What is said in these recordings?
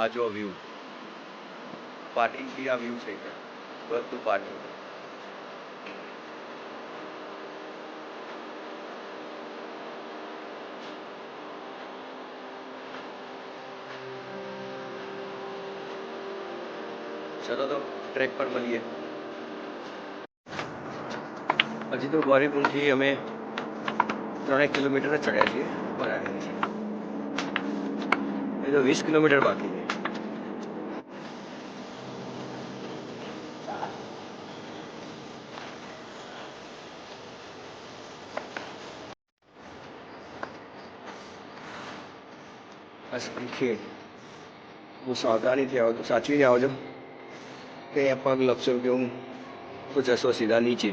આ જો view party આ વ્યૂ છે બધું પાર્ટી चलो तो ट्रेक पर મળીએ હજી તો ગોરીકુંડથી અમે 3 કિલોમીટર જ ચડ્યા છીએ ઉપર આવ્યા છીએ એ તો 20 કિલોમીટર બાકી છે ખેડ હું સાવધાનીથી આવજો સાચવીને આવજો કે પગ લપસો કે હું તો જશો સીધા નીચે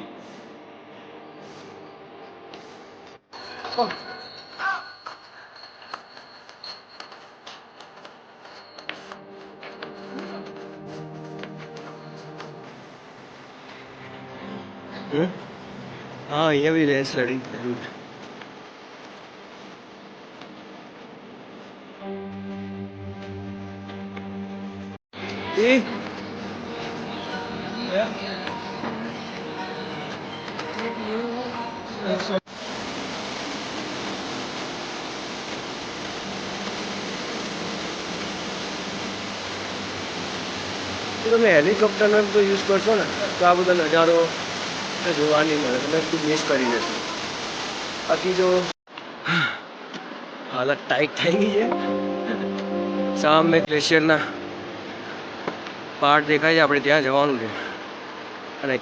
हाँ ये भी रेस लड़ी रूट તમે હેલિકોપ્ટરનો તો યુઝ કરશો ને તો આ બધા નજારો જોવા નહીં મળે તમે ખૂબ મિસ કરી દેશો બાકી જો હાલત ટાઈટ થઈ ગઈ છે સામે ગ્લેશિયરના પહાડ દેખાય છે આપણે ત્યાં જવાનું છે અને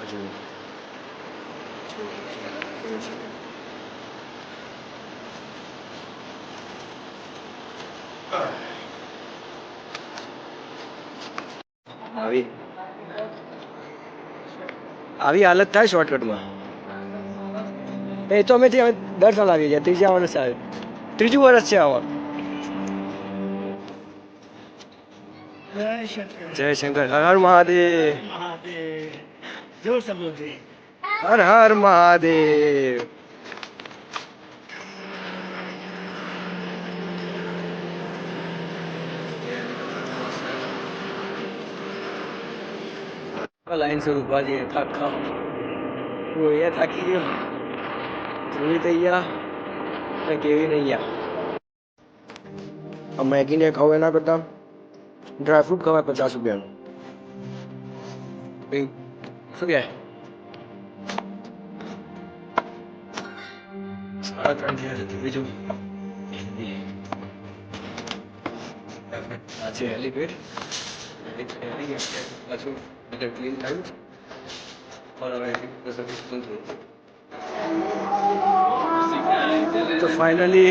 આવી હાલત થાય શોર્ટકટમાં એ તો અમે ત્યાં 10 સાલ આવી ગયા ત્રીજા વર્ષ આવે ત્રીજું વર્ષ છે આવા જય શંકર હર હર મહાદેવ હર હર મહાદેવ લાઈન से ऊपर जी थका वो ये थकी गयो ધ્રુવી તૈયા ને કેવી નહીં યા મેગી ને ખાવ એના કરતા ડ્રાય ફ્રૂટ ખવાય 50 રૂપિયાનું શું કહે 3:30 બીજું આ છે હેલીપેડ क्लीन टाइम और तो फाइनली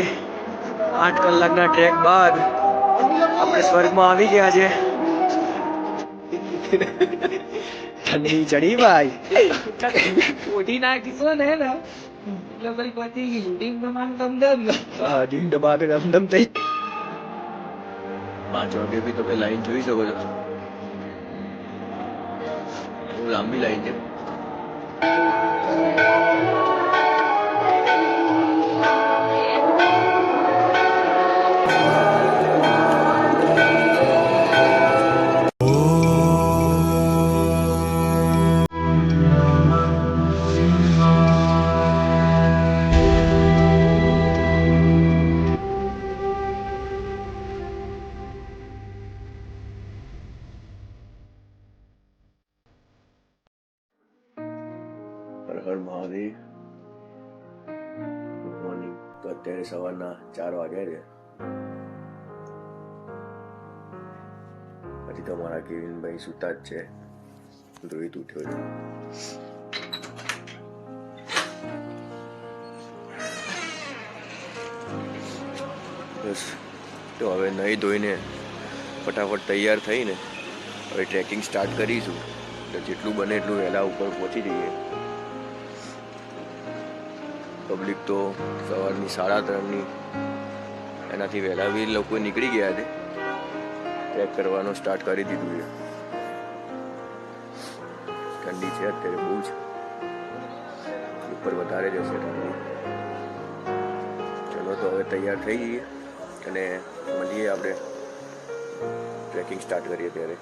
8 કલાકના ટ્રેક બાદ આપણે સ્વર્ગમાં આવી ગયા છે ઠંડી ચડી ભાઈ ઓઢી નાખીશો ને એટલે ભાઈ પતી ગઈ ડીમ દબાણ દમદમ હા ડીમ દબાણ દમદમ થઈ 5 વાગે બી તમે લાઈન જોઈ શકો છો લાંબી લાઈન છે હર મહાદેવ ગુડ મોર્નિંગ તો અત્યારે સવારના 4 વાગ્યા છે હજી તો અમારા કેવિનભાઈ સુતા જ છે રોહિત ઉઠ્યો છે બસ તો હવે નહીં ધોઈને ફટાફટ તૈયાર થઈને હવે ટ્રેકિંગ સ્ટાર્ટ કરીશું તો જેટલું બને એટલું વહેલા ઉપર પહોંચી જઈએ પબ્લિક તો સવારની 3:30 એનાથી વહેલા બી લોકો નીકળી ગયા છે ટ્રેક કરવાનું સ્ટાર્ટ કરી દીધું છે ઠંડી છે અત્યારે બહુ જ ઉપર વધારે જશે ઠંડી ચલો તો હવે તૈયાર થઈ જઈએ અને મળીએ આપણે ટ્રેકિંગ સ્ટાર્ટ કરીએ ત્યારે.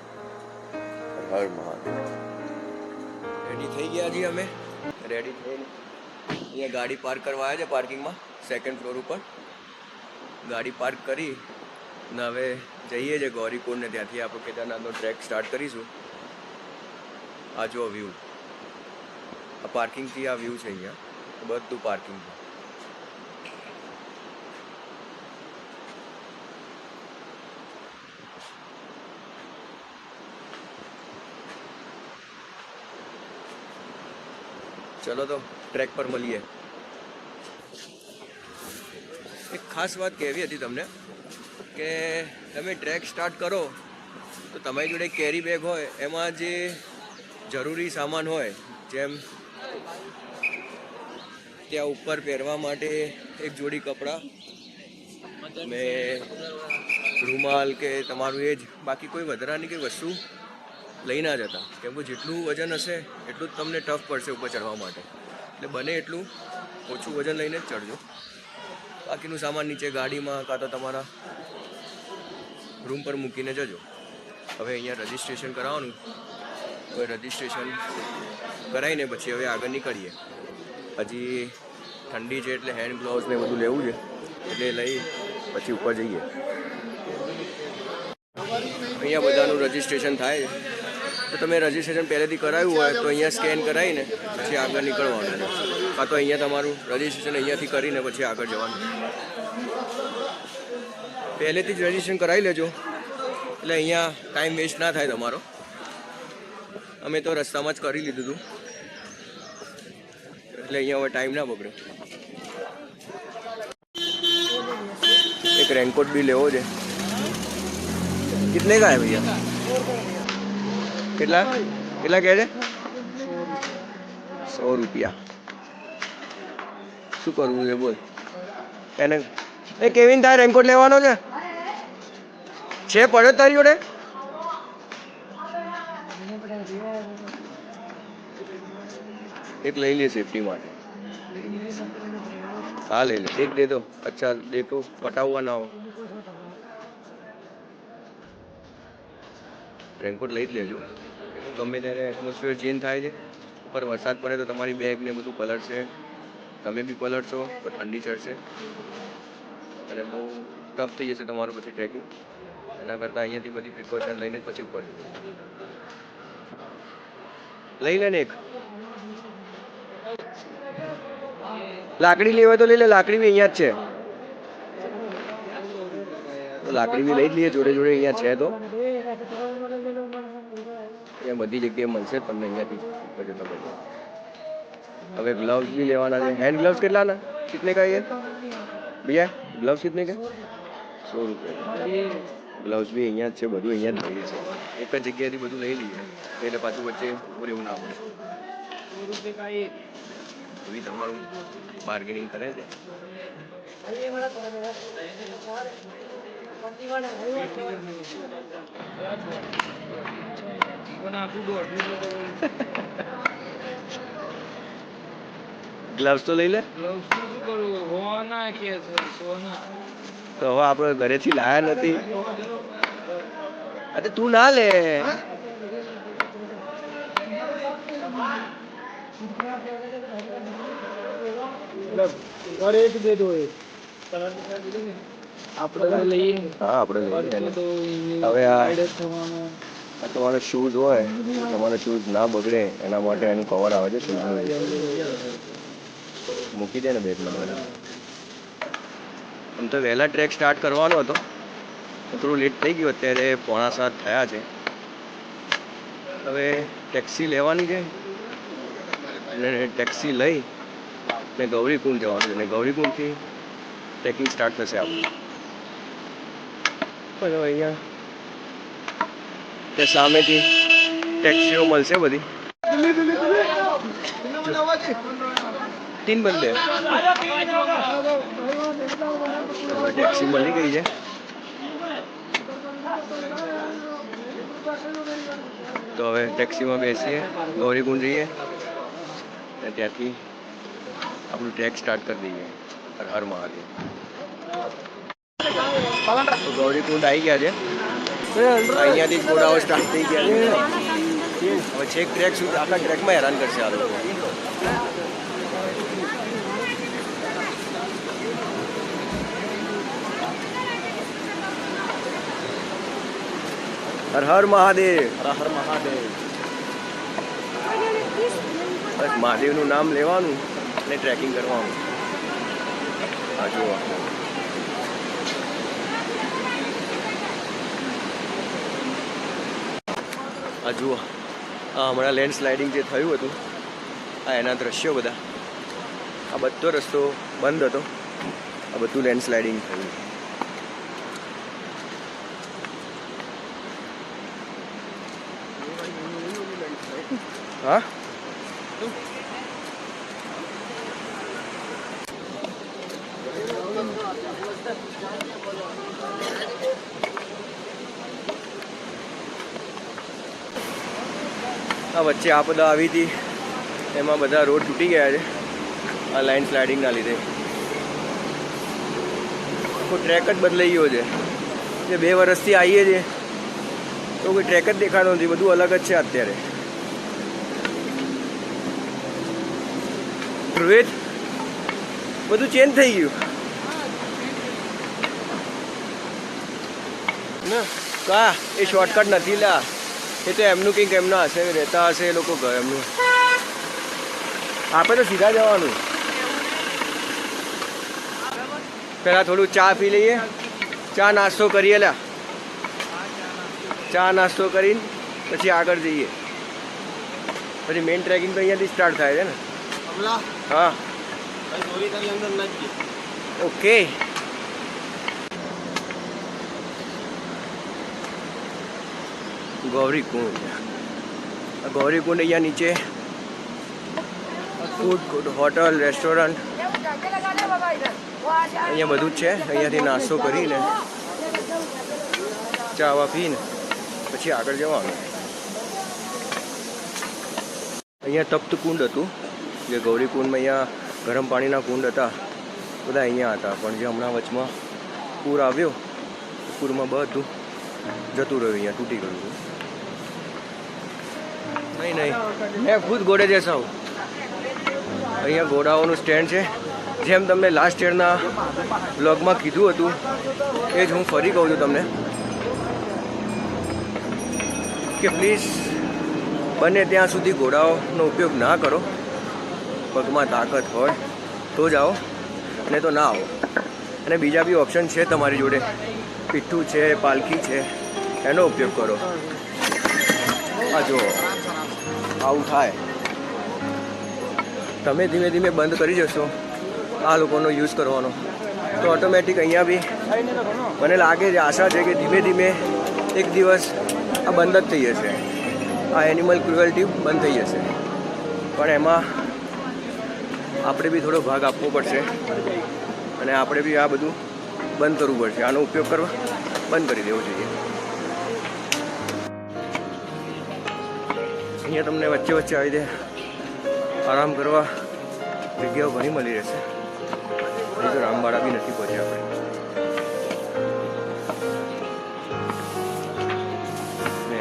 હર મહાદેવ. રેડી થઈ ગયા છીએ અમે. રેડી થઈને અહીંયા ગાડી પાર્ક કરવા આવ્યા છે પાર્કિંગમાં, સેકન્ડ ફ્લોર ઉપર. ગાડી પાર્ક કરી ને હવે જઈએ છીએ ગૌરીકુંડ ને ત્યાંથી આપણે કેદારનાથનો ટ્રેક સ્ટાર્ટ કરીશું. આ જો વ્યૂ, આ પાર્કિંગથી આ વ્યૂ છે અહીંયા, બધું પાર્કિંગ છે. ચલો તો ટ્રેક પર મળીએ. એક ખાસ વાત કહેવી હતી તમને કે તમે ટ્રેક સ્ટાર્ટ કરો તો તમારી જોડે કેરી બેગ હોય, એમાં જે જરૂરી સામાન હોય, જેમ ત્યાં ઉપર પહેરવા માટે એક જોડી કપડાં, મેં રૂમાલ કે તમારું એ જ, બાકી કોઈ વધારાની કંઈ વસ્તુ લઈ ના જતા. કેમ કે જેટલું વજન હશે એટલું જ તમને ટફ પડશે ઉપર ચડવા માટે. એટલે બને એટલું ઓછું વજન લઈને જ ચડજો. બાકીનું સામાન નીચે ગાડીમાં કાં તો તમારા રૂમ પર મૂકીને જજો. હવે અહીંયા રજિસ્ટ્રેશન કરાવવાનું, હવે રજિસ્ટ્રેશન કરાવીને પછી હવે આગળ નીકળીએ. હજી ઠંડી છે એટલે હેન્ડ ગ્લોવ્સ ને બધું લેવું છે, એટલે લઈ પછી ઉપર જઈએ. અહીંયા બધાનું રજિસ્ટ્રેશન થાય છે, તો તમે રજિસ્ટ્રેશન પહેલેથી કરાવ્યું હોય તો અહીંયા સ્કેન કરાવીને પછી આગળ નીકળવાનું, કાં તો અહીંયા તમારું રજિસ્ટ્રેશન અહીંયાથી કરીને પછી આગળ જવાનું. પહેલેથી જ રજિસ્ટ્રેશન કરાવી લેજો એટલે અહીંયા ટાઈમ વેસ્ટ ના થાય તમારો. અમે તો રસ્તામાં જ કરી લીધું હતું એટલે અહીંયા હવે ટાઈમ ના બગડે. એક રેનકોટ બી લેવો છે. कितने का है भैया? કેટલા કેટલા કહે છે? 100 રૂપિયા. શું કરવું છે બોલ એને? એ કેવિન તારે રેનકોટ લેવાનો છે પડ્યો તારી જોડે? એક લઈ લે સેફટી માટે. हाँ ले ले, एक दे दो. अच्छा देखो फटा हुआ ना हो. રેનકોટ લઈ જ લેજો. ગમે ત્યારે એટમોસ્ફિયર ચેન્જ થાય છે, ઉપર વરસાદ પડે તો તમારી બેગ ને બધું પલળશે, તમે બી પલળશો તો ઠંડી ચડશે અને બહુ ટફ થઈ જશે તમારું પછી ટ્રેકિંગ. એના કરતાં અહીંયાથી બધી પ્રિકોશન લઈને પછી ઉપર લઈ લે ને. એક લાકડી લેવાય તો લઈ લે, લાકડી બી અહીંયા જ છે. તો લાકડી બી લઈ જ લઈએ જોડે જોડે, અહીંયા છે તો અહીંયા બધી જગ્યાએ મળશે તમને અહીંયાથી. હવે ગ્લવ્સ भी લેવાના છે. हैंड ग्लव्स કેટલા ના? कितने का ये भैया? ग्लव्स कितने का? 100 રૂપિયા. ગ્લવ્સ બી અહીંયા જ છે, બધું અહીંયા જ લઈએ છે. એક જ જગ્યાએથી બધું લઈ લઈએ એટલે પાછું વચ્ચે એવું ના પડે. 100 રૂપિયા એવી તમારું બાર્ગેનિંગ કરે છે. ગ્લવ્સ તો લઈ લે. તો હવે આપણે ઘરેથી લાયા નથી. અરે તું ના લે. એક દે દો. આપણે લઈએ. હા આપણે લઈએ. હવે આ તમારો શૂઝ હોય, તમારો શૂઝ ના બગડે એના માટે એનું કવર આવે છે શૂઝનું. મૂકી દે ને બેગમાં. આમ તો વહેલા ટ્રેક સ્ટાર્ટ કરવાનો હતો, થોડું લેટ થઈ ગયું. અત્યારે 6:45 થયા છે. હવે ટેક્સી લેવાની છે અને ટેક્સી લઈ ને ગૌરીકુંડ જવાનું છે. અને ગૌરીકુંડથી ટ્રેકિંગ સ્ટાર્ટ થશે આપણું. પણ અહીંયા તે સામેથી ટેક્સીઓ મળશે બધી. 3 બંદે ટેક્સી મળી ગઈ છે. તો હવે ટેક્સીમાં બેસીએ, ગૌરીકુંડ જઈએ અને ત્યાંથી આપણું ટ્રેક સ્ટાર્ટ કરી દઈએ. હર મહાદેવ. તો ગૌરીકુંડ આવી ગયા છે. અહીંયાથી જ ઘોડાઓ સ્ટાર્ટ થઈ ગયા છે. હવે છેક ટ્રેક સુધી, આટલા ટ્રેકમાં હેરાન કરશે આ લોકો. હર હર મહાદેવ. હર હર મહાદેવ. બસ મહાદેવનું નામ લેવાનું અને ટ્રેકિંગ કરવાનું. આ જુઓ, આ જુઓ, આ હમણાં લેન્ડ સ્લાઇડિંગ જે થયું હતું, આ એના દ્રશ્યો બધા. આ બધો રસ્તો બંધ હતો, આ બધું લેન્ડ સ્લાઇડિંગ થયું. હા, આ વચ્ચે આપદા આવી હતી, એમાં બધા રોડ તૂટી ગયા છે આ લાઇન સ્લાઇડિંગના લીધે. તો ટ્રેક જ બદલાઈ ગયો છે. જે 2 વર્ષથી આવીએ છીએ તો કોઈ ટ્રેક જ દેખાતો નથી, બધું અલગ જ છે અત્યારે. રોહિત, બધું ચેન્જ થઈ ગયું ને. કા એ શોર્ટકટ નથી લા, એ તો એમનું કંઈક એમના હશે, રહેતા હશે એ લોકો ઘર એમનું. આપણે તો સીધા જવાનું. પહેલાં થોડું ચા પી લઈએ, ચા નાસ્તો કરીએ લા. ચા નાસ્તો કરીને પછી આગળ જઈએ. પછી મેઇન ટ્રેકિંગ તો અહીંયાથી સ્ટાર્ટ થાય છે ને. હા, ઓકે. ગૌરીકુંડ. ગૌરીકુંડ અહીંયા નીચે ફૂડ કોર્ટ, હોટલ, રેસ્ટોરન્ટ, અહીંયા બધું જ છે. અહીંયાથી નાસ્તો કરીને ચાવા પીને પછી આગળ જવાનું. અહીંયા તપ્ત કુંડ હતું, જે ગૌરીકુંડમાં અહીંયા ગરમ પાણીના કુંડ હતા, બધા અહીંયા હતા. પણ જે હમણાં વચમાં પૂર આવ્યો, પૂરમાં બધું જતું રહ્યું, અહીંયા તૂટી ગયું. નહીં નહીં, મેં ખુદ ઘોડે જશા હું. અહીંયા ઘોડાઓનું સ્ટેન્ડ છે. જેમ તમને લાસ્ટ યરના બ્લોગમાં કીધું હતું એ જ હું ફરી કહું છું તમને કે પ્લીઝ બને ત્યાં સુધી ઘોડાઓનો ઉપયોગ ના કરો. પગમાં તાકાત હોય તો જાઓ, નહીં તો ના આવો. અને બીજા બી ઓપ્શન છે તમારી જોડે, પીઠું છે, પાલખી છે, એનો ઉપયોગ કરો. આ જો આવું થાય, તમે ધીમે ધીમે બંધ કરી જશો આ લોકોનો યુઝ કરવાનો, તો ઓટોમેટિક અહીંયા બી મને લાગે છે, આશા છે કે ધીમે ધીમે એક દિવસ આ બંધ જ થઈ જશે. આ એનિમલ ક્રુઅલ્ટી બંધ થઈ જશે. પણ એમાં આપણે બી થોડો ભાગ આપવો પડશે અને આપણે બી આ બધું બંધ કરવું પડશે. આનો ઉપયોગ કરવા બંધ કરી દેવો જોઈએ. અહીંયા તમને વચ્ચે વચ્ચે આવી દે આરામ કરવા જગ્યાઓ ઘણી મળી રહેશે. અહીં તો રામબાડા બી નથી પહોંચ્યા આપણે.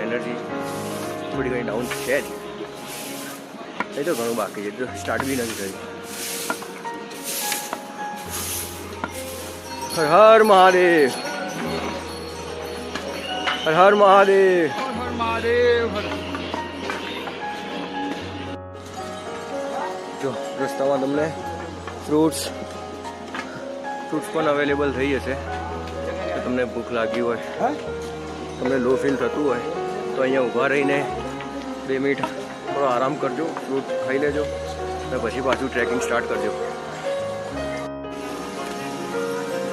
એનર્જી થોડી ઘણી ડાઉન છે જ. એ તો ઘણું બાકી છે, સ્ટાર્ટ બી નથી થયું. હર હર મહાદેવ, હર હર મહાદેવ, હર મહાદેવ. જો રસ્તામાં તમને ફ્રૂટ્સ પણ અવેલેબલ થઈ જશે. તો તમને ભૂખ લાગી હોય, તમને લો ફીલ થતું હોય તો અહીંયા ઊભા રહીને 2 મિનિટ થોડો આરામ કરજો, ફ્રૂટ ખાઈ લેજો અને પછી પાછું ટ્રેકિંગ સ્ટાર્ટ કરજો.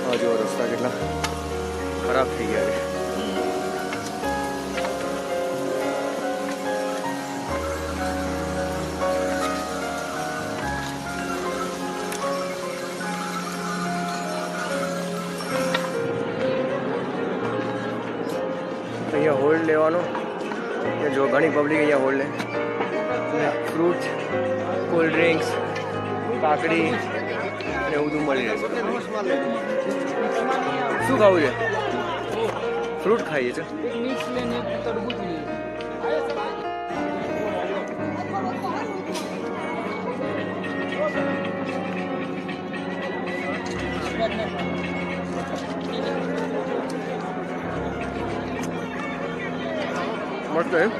હા જો રસ્તા કેટલા ખરાબ થઈ ગયા છે. અહીંયા હોલ્ડ લેવાનો, જો ઘણી પબ્લિક અહીંયા હોલ્ડ લે. ફ્રૂટ, કોલ્ડ ડ્રિંક્સ, કાકડી અને એવું બધું મળી રહેશે. શું ખાવું છે? ફ્રૂટ ખાઈએ છે. એક મિક્સ લેને એક તરબૂચ લઈએ. મસ્ત એમ.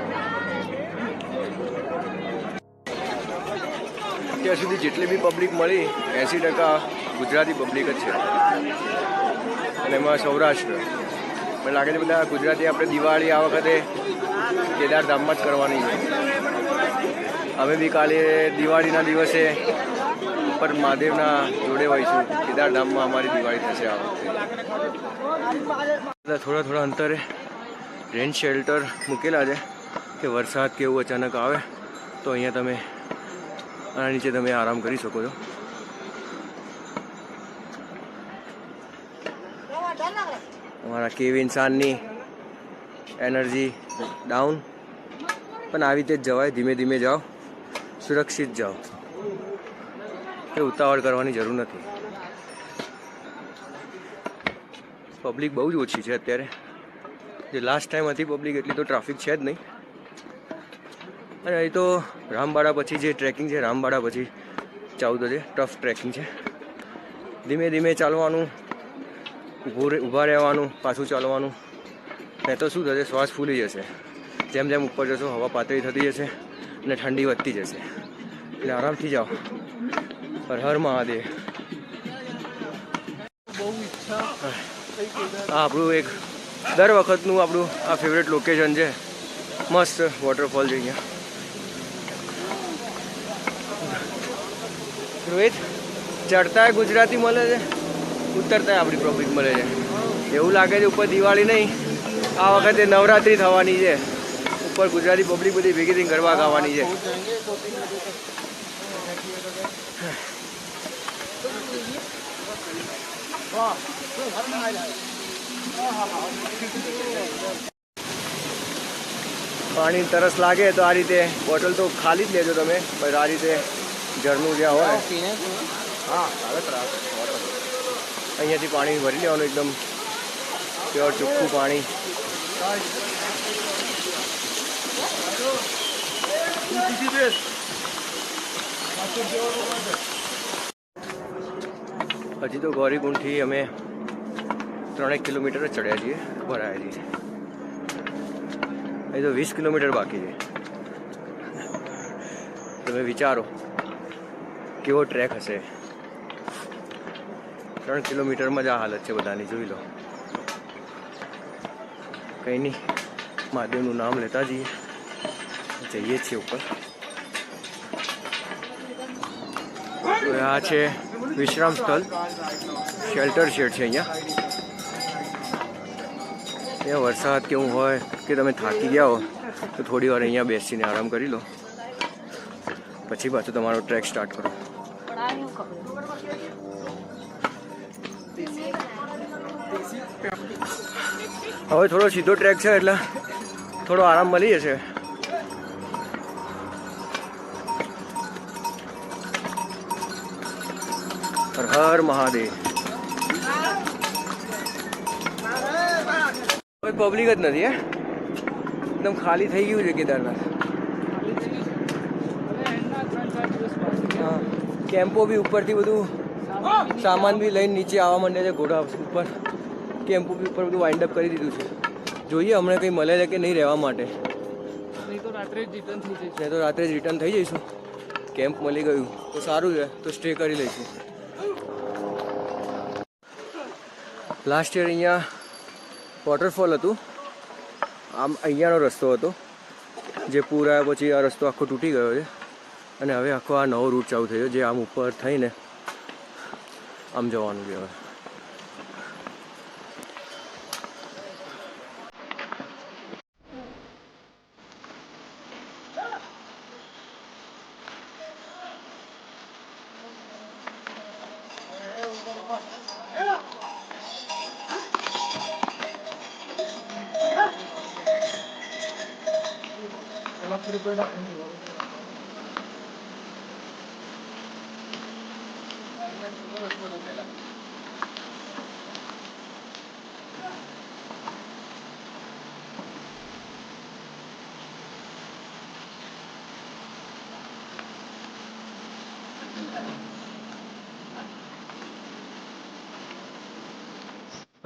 અત્યાર સુધી જેટલી બી પબ્લિક મળી 80% ગુજરાતી પબ્લિક જ છે, અને એમાં સૌરાષ્ટ્ર. મને લાગે છે બધા ગુજરાતી આપણે દિવાળી આ વખતે કેદારધામમાં જ કરવાની છે. અમે બી કાલે દિવાળીના દિવસે ઉપર મહાદેવના જોડે હોઈશું. કેદારધામમાં અમારી દિવાળી થશે આ વખતે. થોડા અંતરે રેન શેલ્ટર મૂકેલા છે કે વરસાદ કે એવું અચાનક આવે તો અહીંયા તમે આના નીચે તમે આરામ કરી શકો છો. અમારા કેવ ઇન્સાનની એનર્જી ડાઉન, પણ આવી રીતે જ જવાય. ધીમે ધીમે જાઓ, સુરક્ષિત જાઓ, કે ઉતાવળ કરવાની જરૂર નથી. પબ્લિક બહુ જ ઓછી છે અત્યારે. જે લાસ્ટ ટાઈમ હતી પબ્લિક એટલી તો ટ્રાફિક છે જ નહીં. અને અહીં તો રામબાડા પછી જે ટ્રેકિંગ છે, રામબાડા પછી 14 છે, ટફ ટ્રેકિંગ છે. ધીમે ધીમે ચાલવાનું, ઊભા રહેવાનું, પાછું ચાલવાનું. નહીં તો શું થશે, શ્વાસ ફૂલી જશે. જેમ જેમ ઉપર જશો હવા પાતળી થતી જશે અને ઠંડી વધતી જશે. એટલે આરામથી જાઓ. હર હર મહાદેવ. આ આપણું એક દર વખતનું આપણું આ ફેવરેટ લોકેશન છે. મસ્ત વોટરફોલ છે અહીંયા. રોહિત, ચડતા ગુજરાતી મળે છે, ઉતરતા આપણી પબ્લિક મળે છે. એવું લાગે છે ઉપર દિવાળી નહીં, આ વખતે નવરાત્રિ થવાની છે. ઉપર ગુજરાતી પબ્લિક બધી ભેગી થઈને ગરબા ગાવાની છે. પાણી તરસ લાગે તો આ રીતે બોટલ તો ખાલી જ લેજો તમે, બસ આ રીતે ઝરણું જ્યાં હોય અહીંયાથી પાણી ભરી લેવાનું, એકદમ પ્યોર ચોખ્ખું પાણી. હજી તો ગૌરીકુંડથી અમે 3 કિલોમીટર જ ચડ્યા છીએ, ભરાયા છીએ. અહીં તો 20 કિલોમીટર બાકી છે. તમે વિચારો કેવો ટ્રેક હશે. 3 કિલોમીટરમાં જ આ હાલત છે બધાની, જોઈ લો. કંઈ નહીં, મહાદેવનું નામ લેતા જઈએ છીએ ઉપર. તો આ છે વિશ્રામ સ્થળ, શેલ્ટર શેડ છે અહીંયા. ત્યાં વરસાદ કેવું હોય કે તમે થાકી ગયા હો તો થોડી વાર અહીંયા બેસીને આરામ કરી લો, પછી પાછું તમારો ટ્રેક સ્ટાર્ટ કરો. હવે થોડો સીધો ટ્રેક છે એટલે થોડો આરામ મળી જશે. હર હર મહાદેવ. કોઈ પબ્લિક જ નથી હે, એકદમ ખાલી થઈ ગયું છે કેદારનાથ. હા, કેમ્પો બી ઉપરથી બધું સામાન બી લઈને નીચે આવવા માંડે છે. ઘોડા ઉપર કેમ્પો બી ઉપર બધું વાઇન્ડ અપ કરી દીધું છે. જોઈએ હમણાં કંઈ મળે છે કે નહીં રહેવા માટે. નહીં તો રાત્રે જ રિટર્ન થઈ જઈશું. કેમ્પ મળી ગયું તો સારું છે, તો સ્ટે કરી લઈશું. લાસ્ટ યર અહીંયા વોટરફોલ હતું, આમ અહીંયાનો રસ્તો હતો. જે પૂર આવ્યા પછી આ રસ્તો આખો તૂટી ગયો છે, અને હવે આખો આ નવો રૂટ ચાલુ થયો, જે આમ ઉપર થઈને આમ જવાનું છે. હવે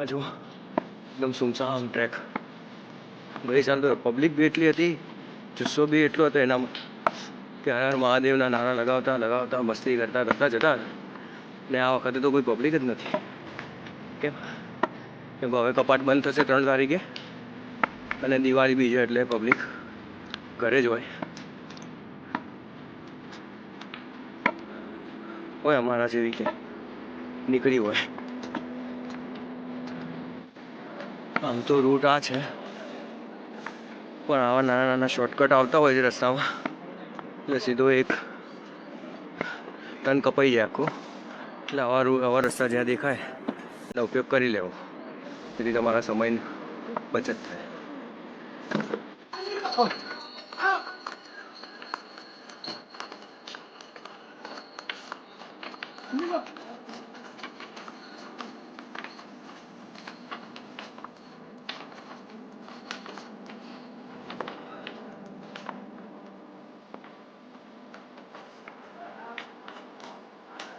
હજુ એકદમ સુમસામ ટ્રેક. ગઈ સાલ તો પબ્લિક બી એટલી હતી, જુસ્સો બી એટલો હતો એનામાં કે હર હર મહાદેવના નારા લગાવતા લગાવતા મસ્તી કરતા કરતા જતા. ને આ વખતે તો કોઈ પબ્લિક જ નથી. કેમ? કેમ કે હવે કપાટ બંધ થશે 3 તારીખે અને દિવાળી બી છે એટલે પબ્લિક ઘરે જ હોય અમારા જેવી કે નીકળી હોય. આમ તો રૂટ આ છે, પણ આવા નાના નાના શોર્ટકટ આવતા હોય છે રસ્તામાં એટલે સીધો એક ટર્ન કપાઈ જાય આખો. એટલે આવા રસ્તા જ્યાં દેખાય એનો ઉપયોગ કરી લેવો, જેથી તમારા સમયની બચત થાય.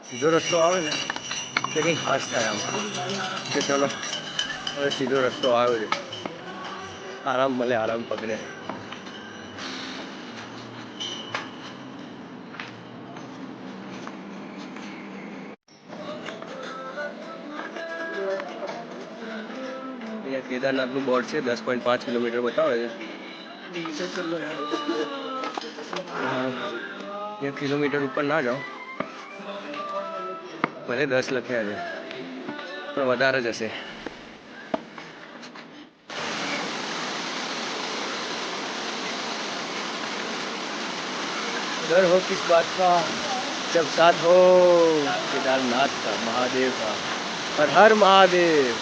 સીધો રસ્તો આવે ને તે કંઈ ખાસ થાય આમ કે ચલો હવે સીધો રસ્તો આવ્યો છે, આરામ મળે, આરામ પકડે. અહીંયા કેદારનાથનું બોર્ડ છે, 10.5 કિલોમીટર બતાવે છે. 1 કિલોમીટર ઉપર ના જાઓ, ભલે 10 લખ્યા છે પણ વધારે જ હશે. डर हो किस बात का जब साथ हो केदारनाथ का महादेव का हर हर महादेव.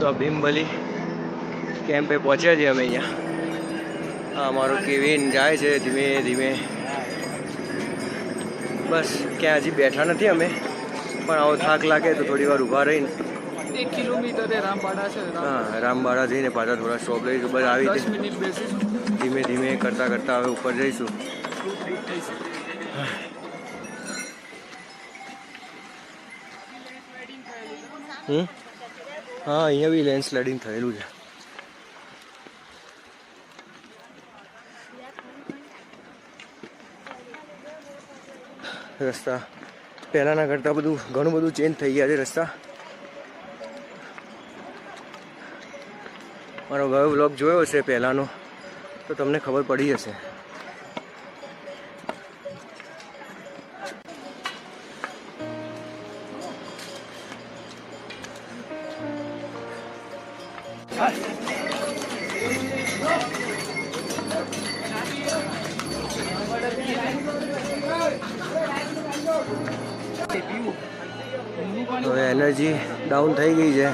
તો ભીમબલી કેમ્પે પહોંચ્યા છીએ અમે અહીંયા. હા, અમારો કેવિન જાય છે ધીમે ધીમે. બસ ક્યાં હજી બેઠા નથી અમે, પણ આવો થાક લાગે તો થોડી વાર ઊભા રહીને 1 કિલોમીટર એ રામબાડા છે. હા, રામબાડા જઈને પાછા થોડા સ્ટોપ લઈશું. બસ આવી 10 મિનિટ બેસીશું, ધીમે ધીમે કરતાં કરતાં હવે ઉપર જઈશું. હા, અહીંયા બી લેન્ડસ્લાઇડિંગ થયેલું છે. રસ્તા પહેલાંના કરતાં ઘણું બધું ચેન્જ થઈ ગયા છે રસ્તા. મારો ગયો વ્લોગ જોયો હશે પહેલાંનો તો તમને ખબર પડી હશે. હવે એનર્જી ડાઉન થઈ ગઈ છે.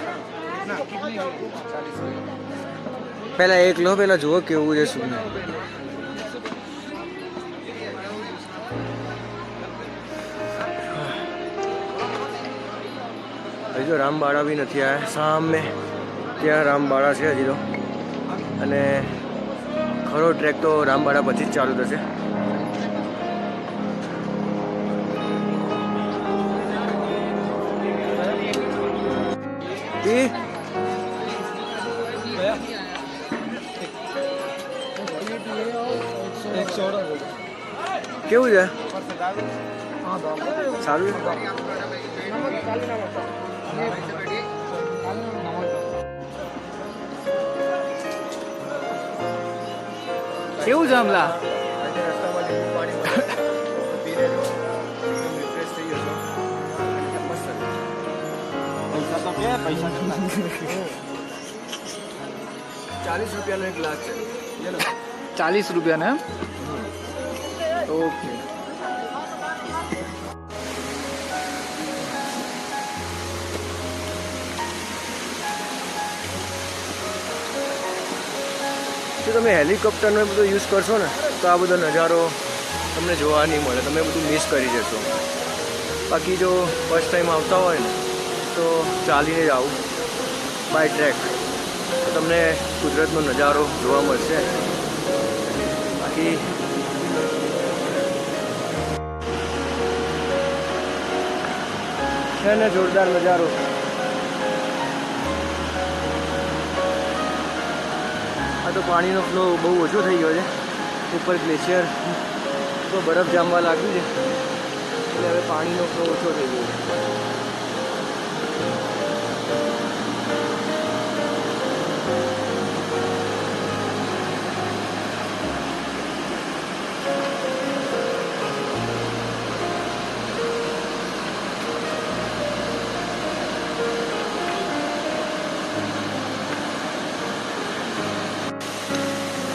પહેલા એક લો, પહેલા જુઓ કેવું છે શું. હજી તો રામબાડા બી નથી આવ્યા. સામે ત્યાં રામબાડા છે હજી તો, અને ખરો ટ્રેક તો રામબાડા પછી જ ચાલુ થશે. કેવું છે? સારું છે. કેવું છે હમણાં? પૈસા 40 રૂપિયાનો એક ગ્લાસ છે. 40 રૂપિયાને? ઓકે. જો તમે હેલિકોપ્ટરનો બધો યુઝ કરશો ને તો આ બધો નજારો તમને જોવા નહીં મળે, તમે બધું મિસ કરી જશો. બાકી જો ફર્સ્ટ ટાઈમ આવતા હોય ને તો ચાલીને જ આવું બાય ટ્રેક તો તમને કુદરતનો નજારો જોવા મળશે. બાકી છે ને જોરદાર નજારો. આ તો પાણીનો ફ્લો બહુ ઓછો થઈ ગયો છે. ઉપર ગ્લેશિયર તો બરફ જામવા લાગ્યું છે એટલે હવે પાણીનો ફ્લો ઓછો થઈ ગયો છે.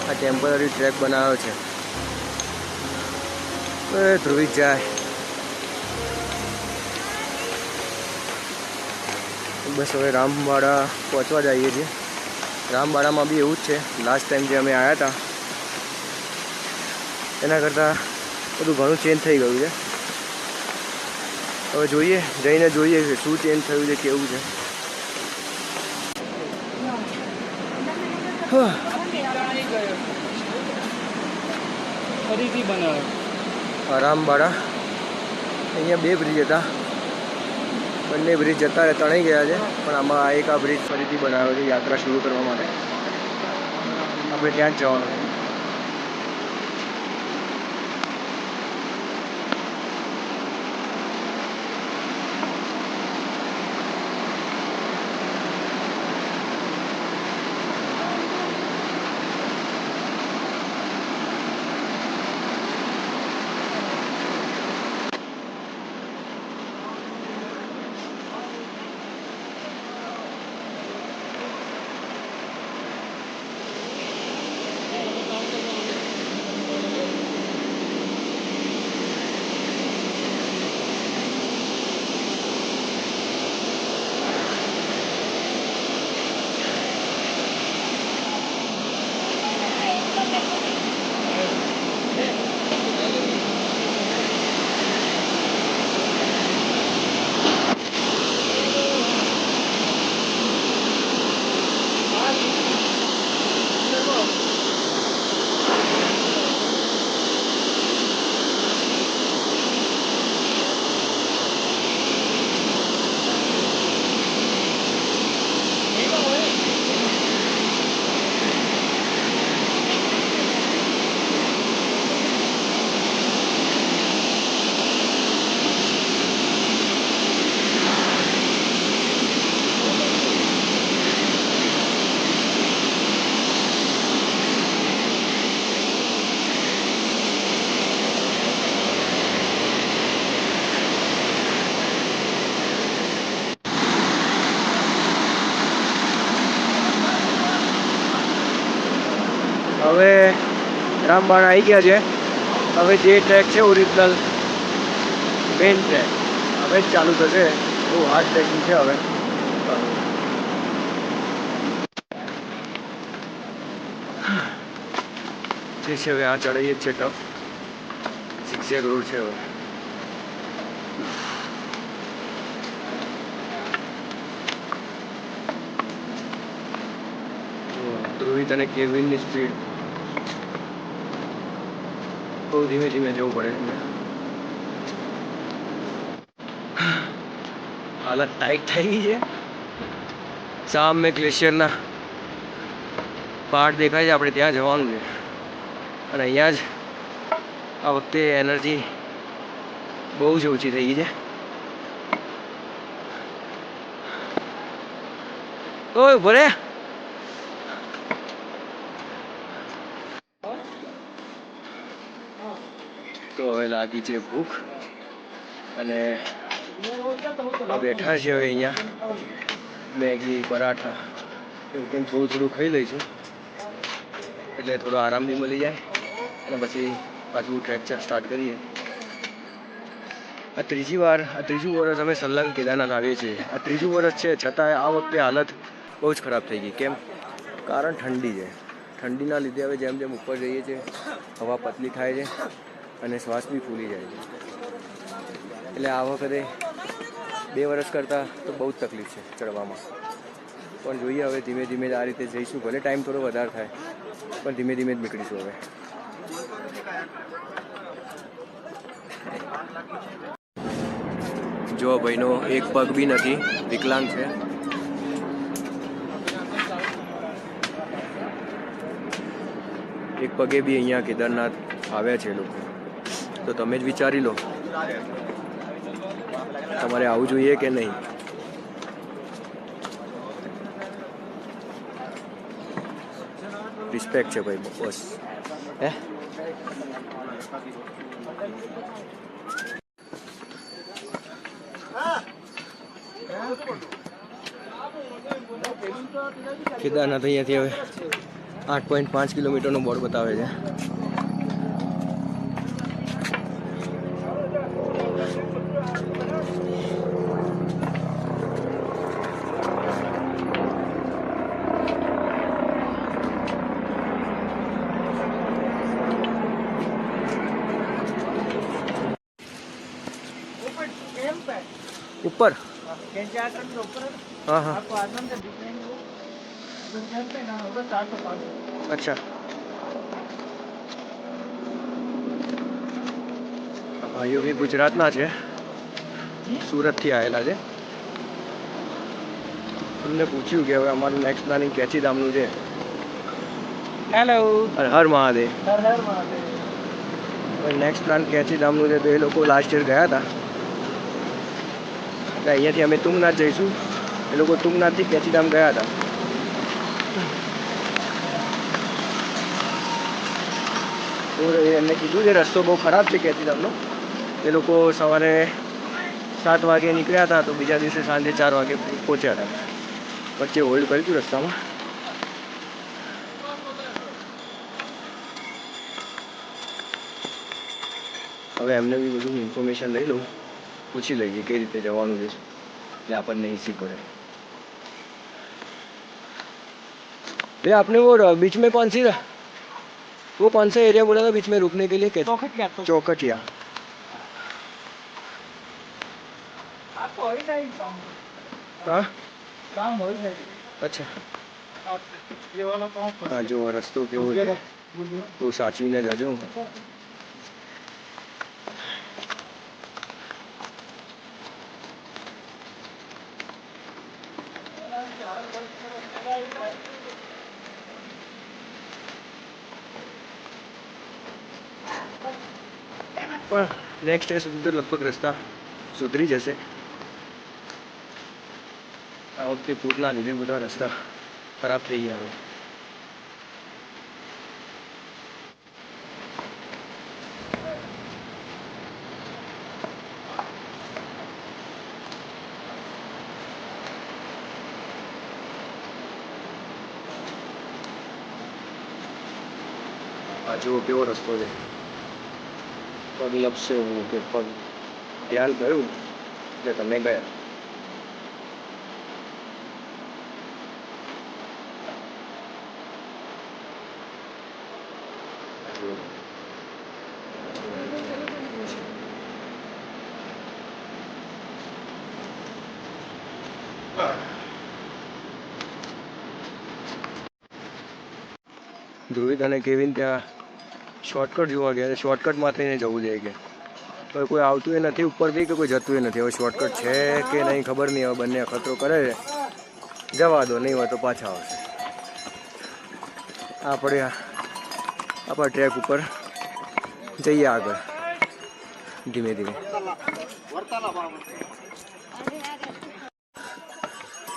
આ ટેમ્પરરી ટ્રેક બનાવ્યો છે. ધ્રુવી જાય બસ. હવે રામવાડા પહોંચવા જઈએ છીએ. રામવાડામાં બી એવું જ છે. લાસ્ટ ટાઈમ જે અમે આવ્યા હતા એના કરતાં બધું ઘણું ચેન્જ થઈ ગયું છે. હવે જોઈએ, જઈને જોઈએ કે શું ચેન્જ થયું છે, કેવું છે. ફરીથી બનાવે રામવાડા. અહીંયા 2 બ્રિજ હતા. બંને બ્રિજ જતા તણાઈ ગયા છે, પણ આમાં એક આ બ્રિજ ફરીથી બનાવ્યો છે યાત્રા શરૂ કરવા માટે. આપણે ત્યાં જ જવાનું છે. હવે રામવાડા આવી ગયા છે. હવે જે ટ્રેક છે ઓરિજિનલ મેઇન ટ્રેક હવે જ ચાલુ થશે. બહુ હાર્ડ ટ્રેકિંગ છે હવે. જે છે હવે આ ચડાઈએ જ છે. ટફ ઝિગઝેગ રોડ છે હવે. ધ્રુવિત અને કેવિનની સ્પીડ બહુ ધીમે ધીમે જવું પડે છે. હાલત ટાઈટ થઈ ગઈ છે. સામે ગ્લેશિયરના પહાડ દેખાય છે. આપણે ત્યાં જવાનું છે અને અહીંયા જ આ વખતે એનર્જી બહુ જ ઓછી થઈ ગઈ છે. ઓય ભરે તો હવે લાગી છે ભૂખ અને બેઠા છે હવે અહીંયા. મેગી પરાઠા એવું કંઈ થોડું થોડું ખાઈ લઈશું એટલે થોડો આરામ બી મળી જાય અને પછી પાછું ટ્રેક સ્ટાર્ટ કરીએ. આ ત્રીજું વર્ષ અમે સલંગ કેદારનાથ આવીએ છીએ. આ ત્રીજું વર્ષ છે છતાં આ વખતે હાલત બહુ જ ખરાબ થઈ ગઈ. કેમ? કારણ ઠંડી છે. ઠંડીના લીધે હવે જેમ જેમ ઉપર જઈએ છીએ હવા પતલી થાય છે અને શ્વાસ બી ફૂલી જાય છે. એટલે આ વખતે 2 વર્ષ કરતાં તો બહુ જ તકલીફ છે ચડવામાં. પણ જોઈએ હવે ધીમે ધીમે આ રીતે જઈશું. ભલે ટાઈમ થોડો વધારે થાય પણ ધીમે ધીમે જ નીકળીશું હવે. જો ભાઈનો એક પગ બી નથી, વિકલાંગ છે. એક પગે બી અહીંયા કેદારનાથ આવ્યા છે લોકો. તો તમે જ વિચારી લો તમારે આવવું જોઈએ કે નહીં. રિસ્પેક્ટ છે ભાઈ, બસ. હે કેદારનાથ અહીંયાથી હવે 8.5 કિલોમીટરનો બોર્ડ બતાવે છે. ऊपर हाँ हाँ अच्छा ભાઈઓ બી ગુજરાતના છે, સુરતથી આવેલા છે. એમને પૂછ્યું કે હવે અમારું નેક્સ્ટ પ્લાનિંગ કેચીધામનું છે. હેલો. હર હર મહાદેવ. હર હર મહાદેવ. નેક્સ્ટ પ્લાન કેચીધામનું છે. તો એ લોકો લાસ્ટ યર ગયા હતા. અહીંયાથી અમે તુંગનાથ જઈશું. એ લોકો તુંગનાથથી કેચીધામ ગયા હતા. તો એમને કીધું કે રસ્તો બહુ ખરાબ છે કેચીધામનો. એ લોકો સવારે 7 વાગે નીકળ્યા હતા, તો બીજા દિવસે સાંજે 4 વાગે પહોંચ્યા હતા. વચ્ચે હોલ્ડ કર્યું હતું રસ્તામાં. હવે એમને બી બધું ઇન્ફોર્મેશન લઈ લઉં, પૂછી લઈએ કઈ રીતે જવાનું છે, એટલે આપણને ઈઝી પડે. भैया आपने वो बीच में कौन सी वो कौन सा एरिया बोला था बीच में रुकने के लिए? चौकटिया. हाँ अच्छा हाँ जो रस्तों के वो तो साचवीने जजो. પણ નેક્સ્ટ ડે સુધી તો લગભગ રસ્તા સુધરી જશે. આ વખતે પૂરના લીધે બધા રસ્તા ખરાબ થઈ ગયા. આ જુઓ કેવો રસ્તો છે. પગ લપસે એવું કે પગ ધ્યાન કર્યું એટલે તમે ગયા. ધ્રુવિત અને કેવિન ત્યાં શોર્ટકટ જોવા ગયા. શોર્ટકટમાં થઈને જવું જોઈએ કે હવે કોઈ આવતું એ નથી ઉપર બી કે કોઈ જતું એ નથી. હવે શોર્ટકટ છે કે નહીં ખબર નહીં. હવે બંને અખતરો કરે છે. જવા દો, નહીં હોય તો પાછા આવશે. આપણે આપણા ટ્રેક ઉપર જઈએ આગળ ધીમે ધીમે.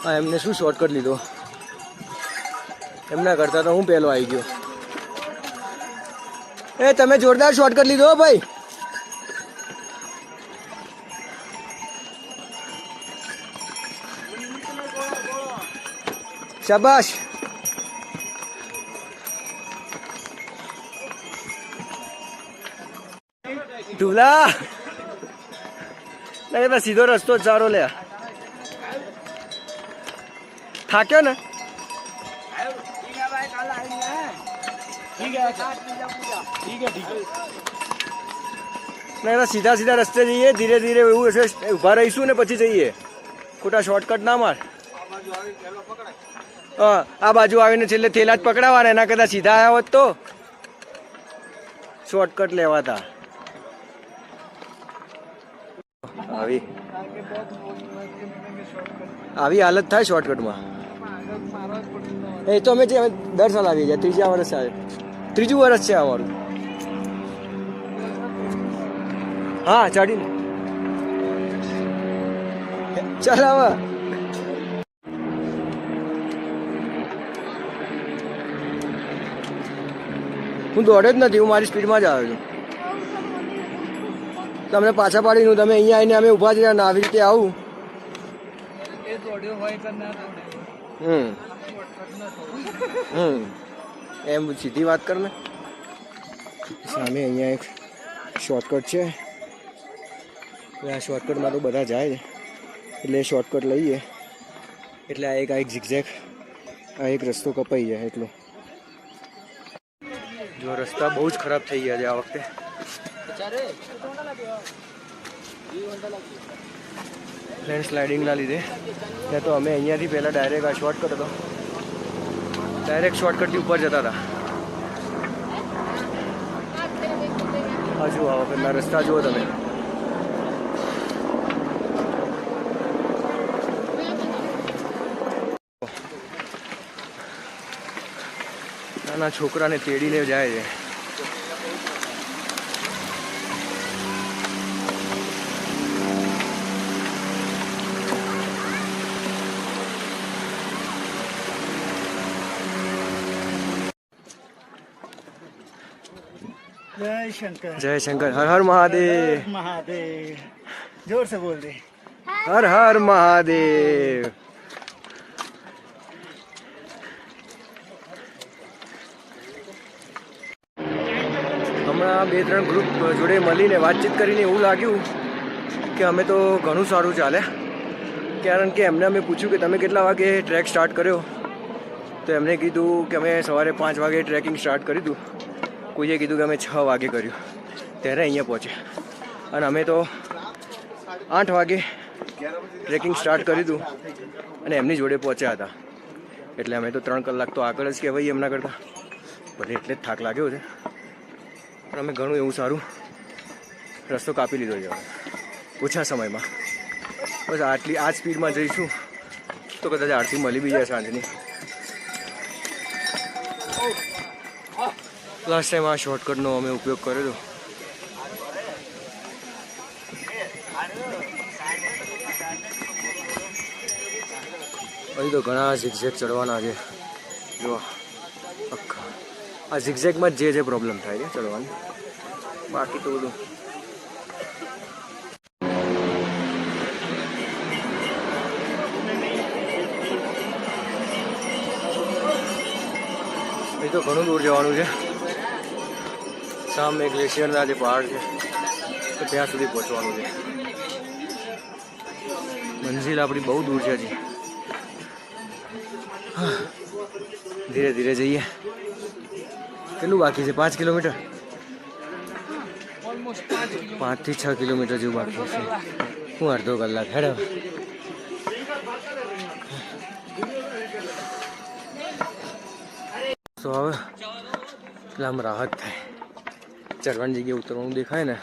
હા એમને શું શોર્ટકટ લીધો, એમના કરતાં તો હું પહેલો આવી ગયો. એ તમે જોરદાર શોર્ટકટ લીધો ભાઈ. શાબાશ. ઢુલા નહીં બસ સીધો રસ્તો જ સારો લે. થાક્યો ને? સીધા સીધા રસ્તે જઈએ, ધીરે ધીરે એવું હશે ઊભા રહીશું ને પછી જઈએ. ખોટા શોર્ટકટ ના માર. હા આ બાજુ આવીને છેલ્લે થેલા જ પકડાવાના. એના કરતા સીધા આવ્યા હોત તો શોર્ટકટ લેવાતા. આવી आगे बहुत के मिलेंगे शॉर्टकट આવી હાલત થાય શોર્ટકટમાં. आगे मारवा पड़ता એ તો અમે દર સાલ આવીએ છીએ, ત્રીજા વર્ષ આવે, ત્રીજું વર્ષ છે અમારું. હા ચડીને ચાલ હવે. હું દોડે જ નથી, હું મારી સ્પીડમાં જ આવ્યો છું. તમને પાછા પાડીને તમે અહીંયા આવીને અમે ઊભા થયા ને આવી રીતે આવું. ये दौड़े હોય કે ના दौड़े હમ शॉर्टकट ना दौड़े એમ સીધી વાત કર ને. સામે અહીંયા એક શોર્ટકટ છે, આ શોર્ટકટમાં તો બધા જાય એટલે શોર્ટકટ લઈએ એટલે આ એક ઝિગઝેગ, આ એક રસ્તો કપાઈ જાય એટલો. જો રસ્તા બહુ જ ખરાબ થઈ ગયા છે આ વખતે. લેન્ડ સ્લાઇડિંગના લીધે ત્યાં તો અમે અહીંયાથી પહેલાં ડાયરેક્ટ આ શોર્ટકટ હતો, ડાયરેક્ટ શોર્ટકટથી ઉપર જતા હતા. આ જુઓ આ વખતના રસ્તા જુઓ તમે. નાના છોકરાને તેડીને જાય છે. जय शंकर जय शंकर, हर हर महादेव, महादेव जोर से बोल दे हर हर महादेव. હમણાં 2-3 ગ્રુપ જોડે મળીને વાતચીત કરીને એવું લાગ્યું કે અમે તો ઘણું સારું ચાલે, કારણ કે એમને અમે પૂછ્યું કે તમે કેટલા વાગે ટ્રેક સ્ટાર્ટ કર્યો, તો એમણે કીધું કે અમે સવારે 5 વાગે ટ્રેકિંગ સ્ટાર્ટ કર્યું હતું, કોઈએ કીધું કે અમે 6 વાગે કર્યું, ત્યારે અહીંયા પહોંચ્યા. અને અમે તો 8 વાગે ટ્રેકિંગ સ્ટાર્ટ કર્યું હતું અને એમની જોડે પહોંચ્યા હતા. એટલે અમે તો 3 કલાક તો આગળ જ કહેવાય એમના કરતાં, ભલે એટલે જ થાક લાગ્યો છે, પણ અમે ઘણું એવું સારું રસ્તો કાપી લીધો છે ઓછા સમયમાં. બસ આ સ્પીડમાં જઈશું તો કદાચ આરતી મળી બી જાય સાંજની. લાસ્ટ ટાઈમ આ શોર્ટકટનો અમે ઉપયોગ કર્યો હતો. અહીં તો ઘણા ઝિગઝેગ ચડવાના છે. જો આ ઝિગઝેગમાં જે પ્રોબ્લેમ થાય છે ચડવાની, બાકી તો બધું અહીં તો ઘણું દૂર જવાનું છે. સામે ગ્લેશિયરના જે પહાડ છે તો ત્યાં સુધી પહોંચવાનું છે. મંઝિલ આપણી બહુ દૂર છે હજી. ધીરે ધીરે જઈએ. કેટલું બાકી છે? 5 કિલોમીટર, 5 થી 6 કિલોમીટર જેવું બાકી છે. હું અડધો કલાક હેડો. તો હવે એટલે આમ રાહત થાય. ચડવાની જગ્યાએ ઉતરવાનું દેખાય ને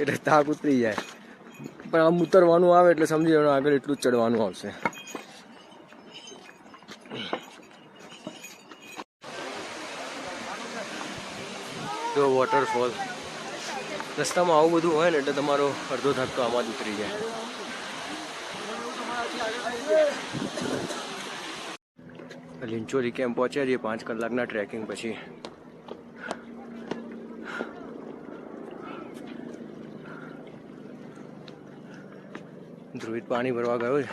એટલે થાક ઉતરી જાય, પણ આમ ઉતરવાનું આવે એટલે સમજી જવાનું આગળ એટલું જ ચડવાનું આવશે. જો વોટરફોલ રસ્તામાં આવું બધું હોય ને એટલે તમારો અડધો થાક તો આમાં જ ઉતરી જાય. લીંચોરી કેમ્પ પહોંચ્યા છીએ 5 કલાકના ટ્રેકિંગ પછી. ધ્રુવિત પાણી ભરવા ગયો છે.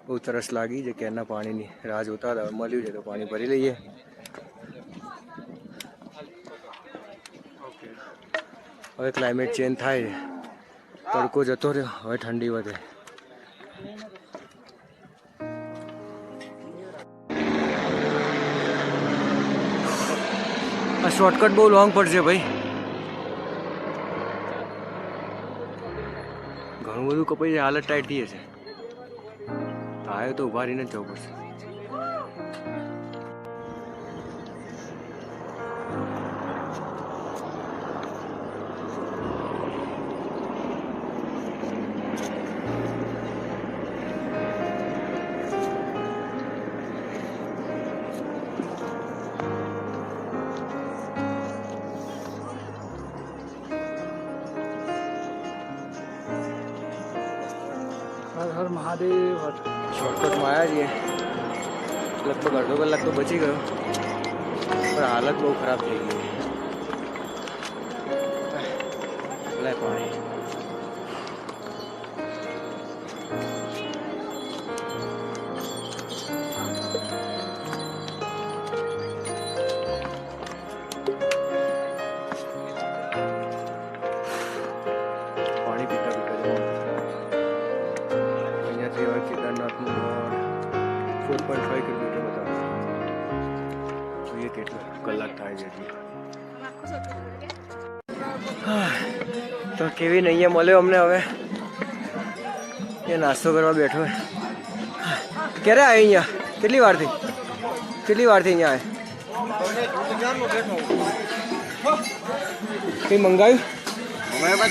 બહુ તરસ લાગી છે, કેરના પાણીની રાહ જોતા હતા, મળ્યું છે તો પાણી ભરી લઈએ. હવે ક્લાઇમેટ ચેન્જ થાય છે, તડકો જતો રહ્યો, હવે ઠંડી વધે. આ શોર્ટકટ બહુ લોંગ પડશે ભાઈ, ઘણું બધું કપાઈ જાય, હાલત ટાઈટ થઈ જશે. આવ્યો તો ઉભા રહીને જ જવું પડશે. હર હર મહાદેવ હર. શોર્ટકટમાં આવ્યા છીએ, લગભગ અડધો કલાક તો બચી ગયો, પણ હાલત બહુ ખરાબ થઈ ગઈ. લે પાણી. પાણી પીતા પીતા જવાનું. અહીંયાથી હવે કેદારનાથનું રોડ 4.5 કિલોમીટર બતાવે. જોઈએ કેટલો કલાક થાય છે હજી. તો કેવી નહીં મળ્યો અમને હવે. એ નાસ્તો કરવા બેઠો. ક્યારે આવે અહીંયા? કેટલી વારથી અહીંયા આવે? કંઈ મંગાવ્યું?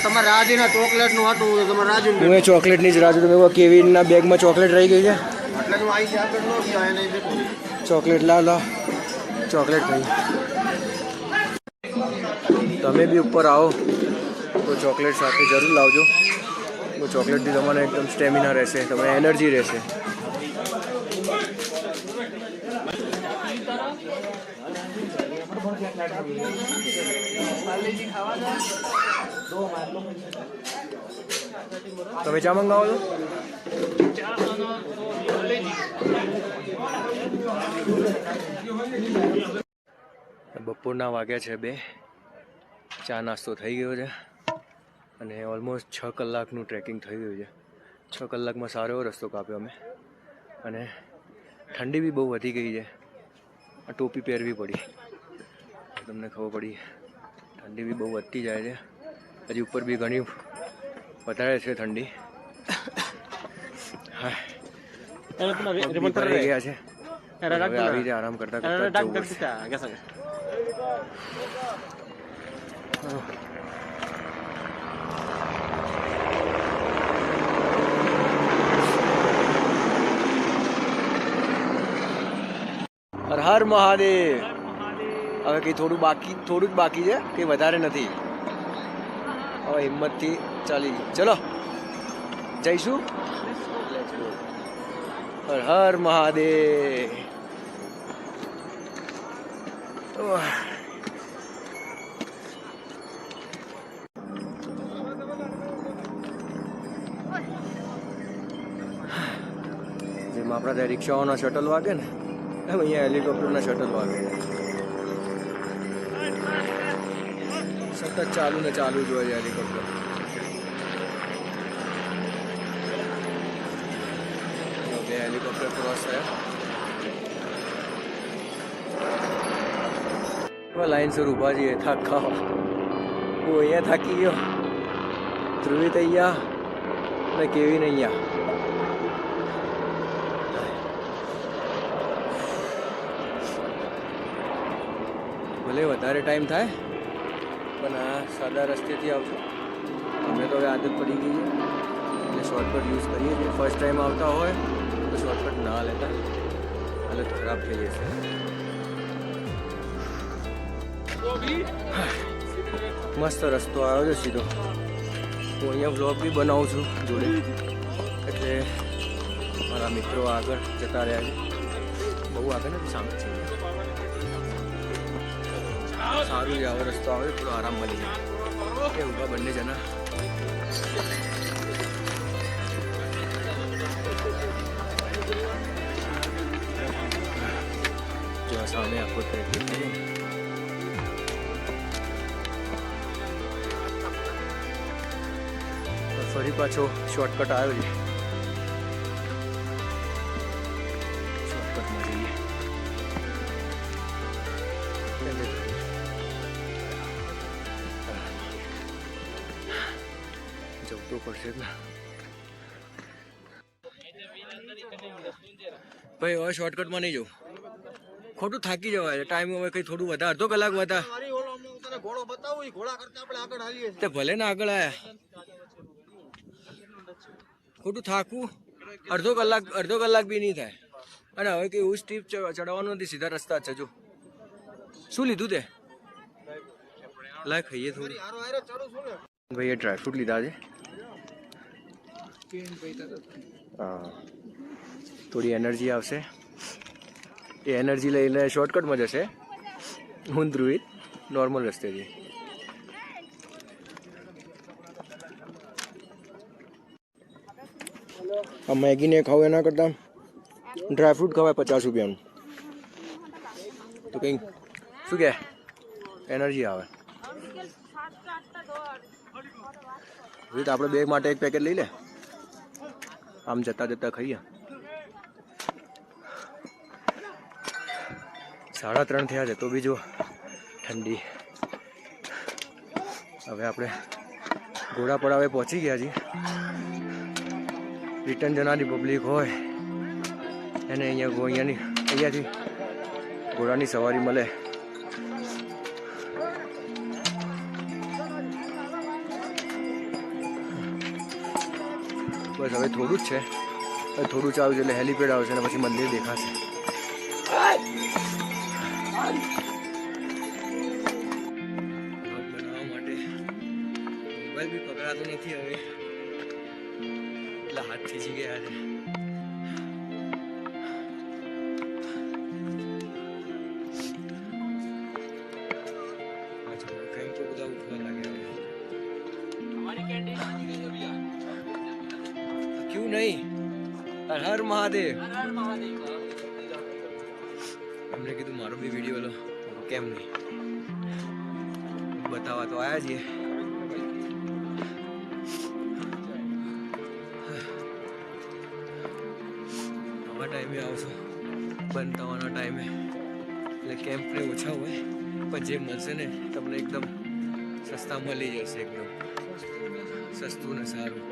તમારે રાજુના ચોકલેટનું હતું, તમારે રાજુ હું એ ચોકલેટની જ રાજુ. તમે કેવીના બેગમાં ચોકલેટ રહી ગઈ છે. એટલે હું અહીંથી આગળ ન ગયો એને દેખું. ચોકલેટ લા ચોકલેટ ખાઈ. તમે બી ઉપર આવો તો ચોકલેટ સાથે જરૂર લાવજો. તો ચોકલેટથી તમારે એકદમ સ્ટેમિના રહેશે, તમને એનર્જી રહેશે. તમે ચા મંગાવો છો? બપોરના વાગ્યા છે 2. ચા નાસ્તો થઈ ગયો છે અને ઓલમોસ્ટ 6 કલાકનું ટ્રેકિંગ થઈ ગયું છે. 6 કલાકમાં સારો એવો રસ્તો કાપ્યો અમે. અને ઠંડી બી બહુ વધી ગઈ છે. આ ટોપી પહેરવી પડી, તમને ખબર પડી. ઠંડી બી બહુ વધતી જાય છે. હજી ઉપર બી ઘણી વધારે છે ઠંડી. હા, ભરાઈ ગયા છે. હવે આવી રીતે આરામ કરતા કરતા જવું પડશે. હર હર મહાદેવ. હવે કંઈ થોડું જ બાકી છે, કંઈ વધારે નથી. હવે હિંમતથી ચાલી ચલો જઈશું. હર હર મહાદેવ. જેમ આપણા ત્યાં રિક્ષાઓના શટલ વાગે ને, એમ અહીંયા હેલિકોપ્ટરના શટલ વાગે. સતત ચાલુ ને ચાલુ જ હોય હેલિકોપ્ટર. બે હેલિકોપ્ટર ક્રોસ થયા. લાઈન સર ઊભા છીએ થાક ખાવા. હું અહીંયા થાકી ગયો, ધ્રુવિત અહીંયા ને કેવી ને અહીંયા. ભલે વધારે ટાઈમ થાય પણ આ સાદા રસ્તેથી આવજો. અમે તો હવે આદત પડી ગઈ છે એટલે શોર્ટકટ યુઝ કરીએ છીએ. ફર્સ્ટ ટાઈમ આવતા હોય તો શોર્ટકટ ના લેતા, હાલત ખરાબ થઈ જશે. મસ્ત રસ્તો આવ્યો છે સીધો. હું અહીંયા વ્લોગ બી બનાવું છું જોડે, એટલે મારા મિત્રો આગળ જતા રહ્યા છે. બહુ આગળ નથી, સામે છે. સારું છે આવો રસ્તો આવે, થોડો આરામ મળી જાય. એ ઊભા બંને જણા. જો સામે આખો ટ્રેકિંગ છે. ફરી પાછો શોર્ટકટ આવ્યો છે. શોર્ટકટમાં જઈએ. જવું તો પડશે જ ને ભાઈ. હવે શોર્ટકટમાં નહીં જવું, ખોટું થાકી જવાય. ટાઈમ હવે કંઈ થોડું વધારે, અડધો કલાક વધારે. તે ભલે ને આગળ આવ્યા, ખોટું થાકવું. અડધો કલાક બી નહીં થાય. અને હવે કંઈ એવું સ્ટીપ ચડાવવાનું નથી, સીધા રસ્તા છે. જો શું લીધું તે? લાય ખાઈએ થોડું. ભાઈએ ડ્રાયફ્રૂટ લીધા છે. હા, થોડી એનર્જી આવશે. એ એનર્જી લઈને શોર્ટકટમાં જશે હુંદ્રુઈ નોર્મલ રસ્તેથી. આ મેગીને ખાવ એના કરતાં ડ્રાયફ્રૂટ ખવાય 50 રૂપિયાનું તો કંઈક શું કહે એનર્જી આવે. રીત આપણે બે માટે એક પેકેટ લઈ લે, આમ જતા જતા ખાઈએ. 3:30 થયા છે તો બી જો ઠંડી. હવે આપણે ઘોડા પડાવે પહોંચી ગયા છીએ. રિટર્ન જનારી પબ્લિક હોય એને અહીંયાથી ઘોડાની સવારી મળે. બસ હવે થોડું જ છે, થોડું જ આવશે એટલે હેલિપેડ આવશે અને પછી મંદિર દેખાશે. બનાવવા માટે મોબાઈલ બી પકડાતો નથી હવે, એટલા હાથ થીજી ગયા છે. કંઈક તો બધા ઉઠવા લાગ્યા. क्यों नहीं, हर हर महादेव. हमने કીધું મારો બી વિડીયો લો, કેમ નહીં બતાવવા તો આયા છીએ. આવા ટાઈમે આવશો બંધ થવાના ટાઈમે એટલે કેમ્પને ઓછા હોય પણ જે મળશે ને તમને એકદમ સસ્તા મળી જશે, એકદમ સસ્તું ને સારું.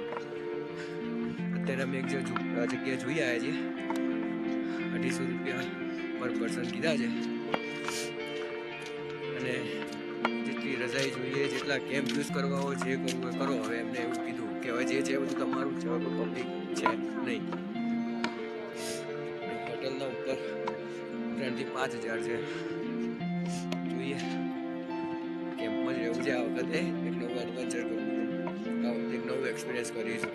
અત્યારે અમે એક જગ્યા જોઈ આવ્યા છીએ, 250 રૂપિયા પર પર્સન કીધા છે. અને જેટલી રજાઈ જોઈએ, જેટલા કેમ્પ યુઝ કરવા હોય, જે કરવું હોય કરો. હવે એમને એવું કીધું કે હવે જે છે બધું તમારું છે, કોઈ પબ્લિક છે નહીં. હોટલના ઉપર 3,000 થી 5,000 છે. જોઈએ કેમ્પમાં જ રહેવું છે આ વખતે. એક નવું એડવેન્ચર કરવું છે, આ વખતે એક નવું એક્સપિરિયન્સ કરીશું.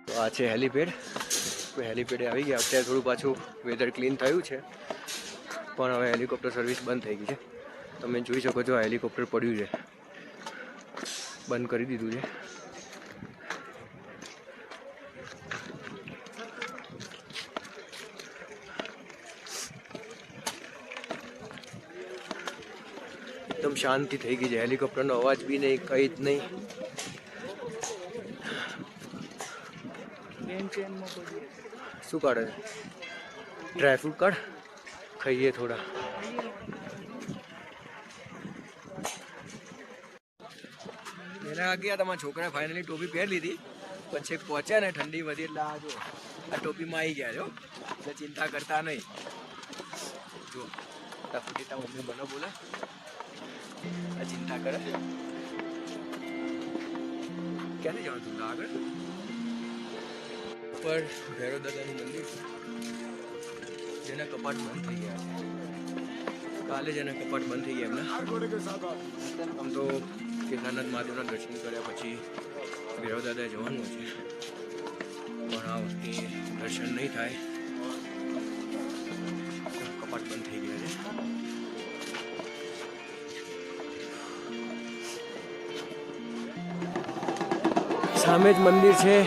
તો આ છે હેલિપેડ. હેલિપેડે આવી ગયા. અત્યારે થોડું પાછું વેધર ક્લીન થયું છે પણ હવે હેલિકોપ્ટર સર્વિસ બંધ થઈ ગઈ છે. તમે જોઈ શકો છો આ હેલિકોપ્ટર પડ્યું છે, બંધ કરી દીધું છે. એકદમ શાંતિ થઈ ગઈ છે, હેલિકોપ્ટરનો અવાજ બી નહીં, કંઈ જ નહીં. શું કાઢે છે? ડ્રાયફ્રૂટ કાઢ, ખાઈએ થોડા. એના ગયા તમારા છોકરાએ ફાઇનલી ટોપી પહેરી લીધી, પણ છેક પહોંચ્યા ને ઠંડી વધી એટલે આ જો આ ટોપીમાં આવી ગયા છો, એટલે ચિંતા કરતા નહીં. જો ફટાફટ મમ્મી બનો બોલે આ ચિંતા કરે. ક્યાંથી જવાનું તું આગળ? ઉપર ભૈરવ દાદાનું મંદિર જેના કપાટ બંધ થઈ ગયા છે. કાલે જ એના કપાટ બંધ થઈ ગયા એમના. આમ તો કેદારનાથ મહાદેવના દર્શન કર્યા પછી ભૈરવ દાદાએ જવાનું છે, પણ આ વખતે દર્શન નહીં થાય, કપાટ બંધ થઈ ગયા છે. સામે જ મંદિર છે.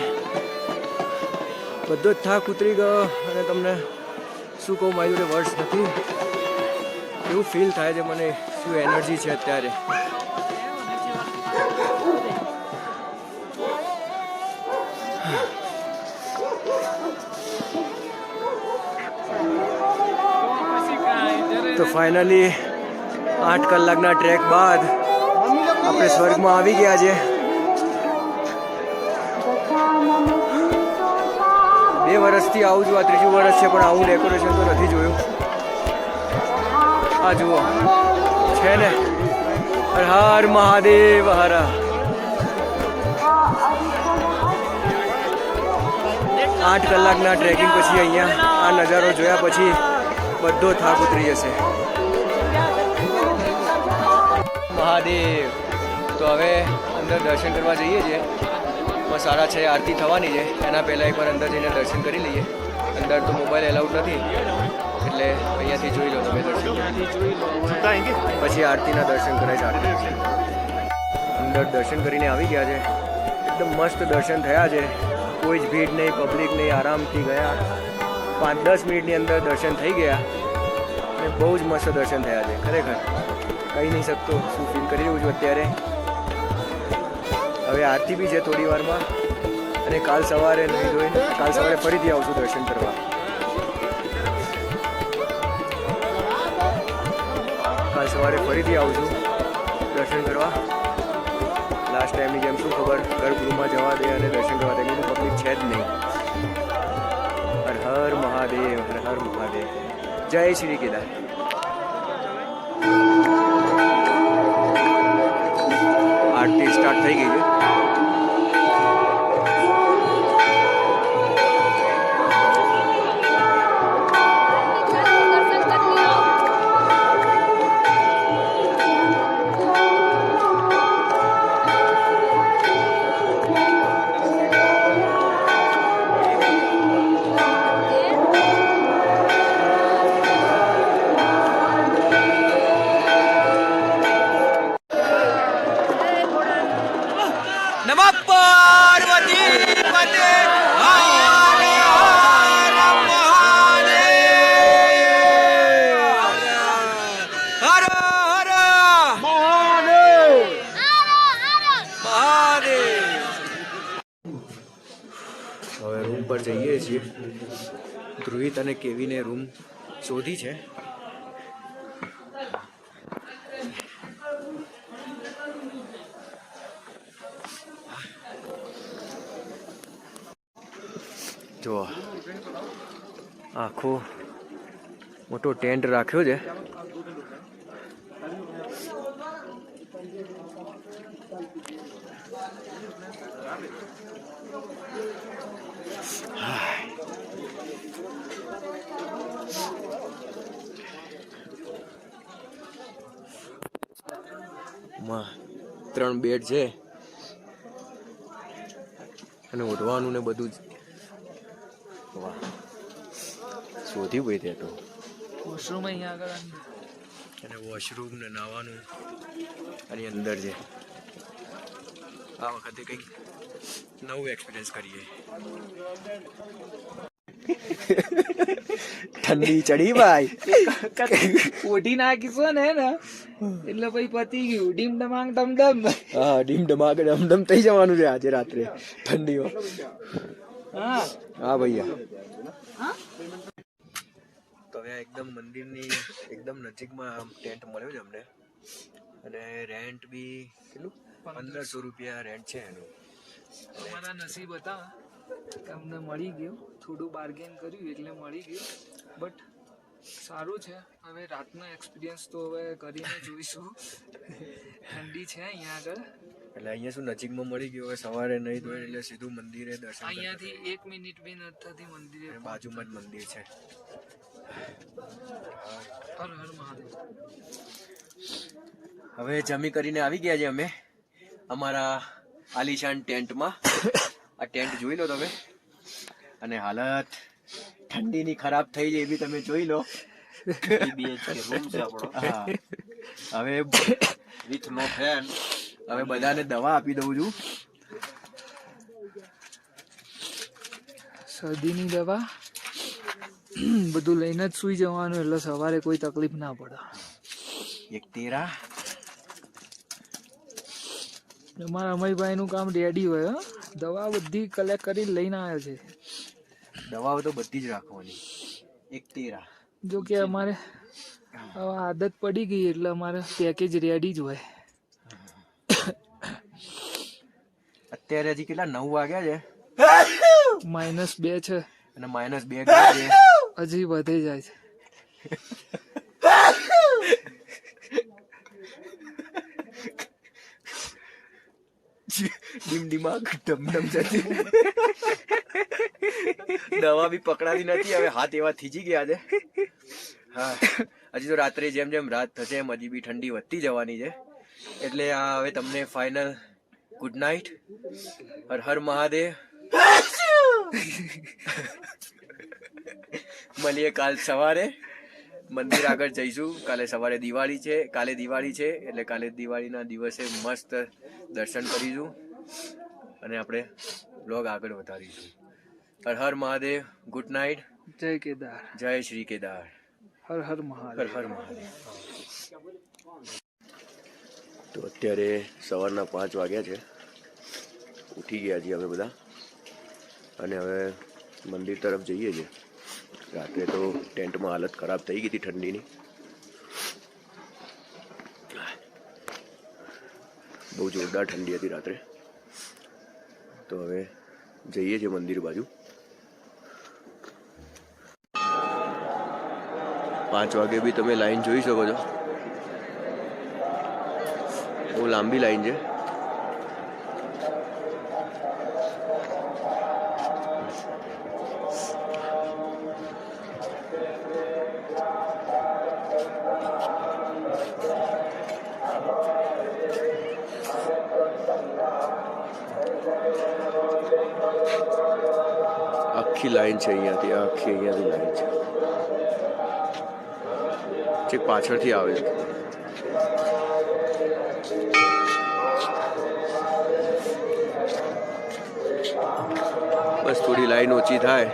બધો જ થાક ઉતરી ગયો અને તમને શું કહું, મારી જોડે વર્ડ્સ નથી. એવું ફીલ થાય છે મને, શું એનર્જી છે અત્યારે. તો ફાઇનલી 8 કલાકના ટ્રેક બાદ આપણે સ્વર્ગમાં આવી ગયા છે. 2 વર્ષથી આવું છું, આ 3જું વર્ષ છે પણ આવું ડેકોરેશન તો નથી જોયું. આ જુઓ છે ને, હર હર મહાદેવ હર. 8 કલાકના ટ્રેકિંગ પછી અહીંયા આ નજારો જોયા પછી બધો થાક ઉતરી જશે. મહાદેવ. તો હવે અંદર દર્શન કરવા જઈએ છીએ. 6:30 આરતી થવાની છે. એના પહેલાં એકવાર અંદર જઈને દર્શન કરી લઈએ. અંદર તો મોબાઈલ એલાઉડ નથી, એટલે અહીંયાથી જોઈ લો તમે દર્શન. પછી આરતીના દર્શન કરાય છે. અંદર દર્શન કરીને આવી ગયા છે. એકદમ મસ્ત દર્શન થયા છે. કોઈ જ ભીડ નહીં, પબ્લિક નહીં, આરામથી ગયા. 5-10 મિનિટની અંદર દર્શન થઈ ગયા અને બહુ જ મસ્ત દર્શન થયા છે. ખરેખર કહી નહીં શકતો શું ફીલ કરી રહ્યું છું અત્યારે. હવે આરતી બી છે થોડી વારમાં અને કાલ સવારે નહીં જોઈને કાલ સવારે ફરીથી આવશું દર્શન કરવા. કાલ સવારે ફરીથી આવશું દર્શન કરવા. લાસ્ટ ટાઈમની જેમ શું ખબર ગર્ભગૃહમાં જવા દે અને દર્શન કરવા દે, એનું પબ્લિક છે જ નહીં. હર હર મહાદેવ, હર હર મહાદેવ, જય શ્રી કેદાર. આરતી સ્ટાર્ટ થઈ ગઈ છે. નમઃ પાર્વતી પતે હર હર મહાદેવ, હર હર મહાદેવ, મહાદેવ. હવે રૂમ પર જઈએ છીએ. ધ્રુવિત અને કેવીને રૂમ શોધી છે. જો આખો મોટો ટેન્ટ રાખ્યો છે. માં 3 બેડ છે અને ઓઢવાનું ને બધું જ. વાહ, શોધ્યું ભાઈ ત્યાં તો. વોશરૂમ અહીંયા આગળ અને વોશરૂમ ને નાવાનું આની અંદર છે. આ વખતે કંઈક નવું એક્સપિરિયન્સ કરીએ. ઠંડી ચડી ભાઈ. ઓઢી નાખીશું ને એટલે પછી પતી ગયું. ડીમ ડમાંગ ડમડમ. હા, ડીમ ડમાગ ડમડમ થઈ જવાનું છે આજે રાત્રે ઠંડીમાં. હા હા ભૈયા. તો હવે એકદમ મંદિરની એકદમ નજીકમાં આમ ટેન્ટ મળ્યો છે અમને. અને રેન્ટ બી કેટલું 1500 રૂપિયા રેન્ટ છે એનું. અમારા નસીબ હતા કે અમને મળી ગયું. થોડું બાર્ગેન કર્યું એટલે મળી ગયું. બટ સારું છે. હવે રાતનો એક્સપિરિયન્સ તો હવે કરીને જોઈશું. ઠંડી છે અહીંયા આગળ. એટલે અહીંયા શું નજીકમાં મળી ગયું. હવે સવારે નહીં ધોઈને એટલે સીધું મંદિરે દર્શન. અહીંયાથી 1 મિનિટ બી નથી થતી મંદિરે. બાજુમાં જ મંદિર છે. હર હર મહાદેવ. હવે જમી કરીને આવી ગયા છે અમે અમારા આલિશાન ટેન્ટમાં. આ ટેન્ટ જોઈ લો તમે. અને હાલત ઠંડીની ખરાબ થઈ જાય એ બી તમે જોઈ લો. હવે વિથ નો ફેન. હવે બધાને દવા આપી દઉં છું. શરદીની દવા બધું લઈને જ સુઈ જવાનું એટલે સવારે કોઈ તકલીફ ના પડે. એક તેરા. અમારા અમયભાઈ નું કામ રેડી હોય. દવા બધી કલેક્ટ કરીને લઈને આવ્યા છે. દવાઓ તો બધી જ રાખવાની. એક તેરા. જો કે અમારે આદત પડી ગઈ એટલે અમારે પેકેજ રેડી જ હોય. અત્યારે હજી કેટલા 9 વાગ્યા છે. -2 છે અને -2 ગયા છે. હજી વધે જાય છે. ડીમડીમાગ ડમડમ જતી. દવા બી પકડાતી નથી. હવે હાથ એવા થીજી ગયા છે. હા, હજી તો રાત્રે જેમ જેમ રાત થશે એમ હજી બી ઠંડી વધતી જવાની છે. એટલે આ હવે તમને ફાઇનલ ગુડ નાઇટ. હર હર મહાદેવ. મળીએ કાલ સવારે. મંદિર આગળ જઈશું. કાલે સવારે દિવાળી છે. કાલે દિવાળી છે એટલે કાલે દિવાળીના દિવસે મસ્ત દર્શન કરીશું અને આપણે બ્લોગ આગળ વધારીશું. હર હર મહાદેવ. Good night. જય કેદાર. જય શ્રી કેદાર. હર હર મહાદેવ. હર હર મહાદેવ. તો અત્યારે સવારના 5 વાગ્યા છે. ઉઠી ગયા છીએ અમે બધા અને હવે મંદિર તરફ જઈએ છીએ. રાત્રે તો ટેન્ટમાં હાલત ખરાબ થઈ ગઈ હતી ઠંડીની. બહુ જોરદાર ઠંડી હતી રાત્રે. તો હવે જઈએ છીએ મંદિર બાજુ. 5 વાગે બી તમે લાઈન જોઈ શકો છો. બહુ લાંબી લાઈન છે. આખી લાઈન છે અહીંયાથી. આખી અહીંયાથી લાઈન છે. છેક પાછળથી આવે છે. બસ થોડી લાઈન ઓછી થાય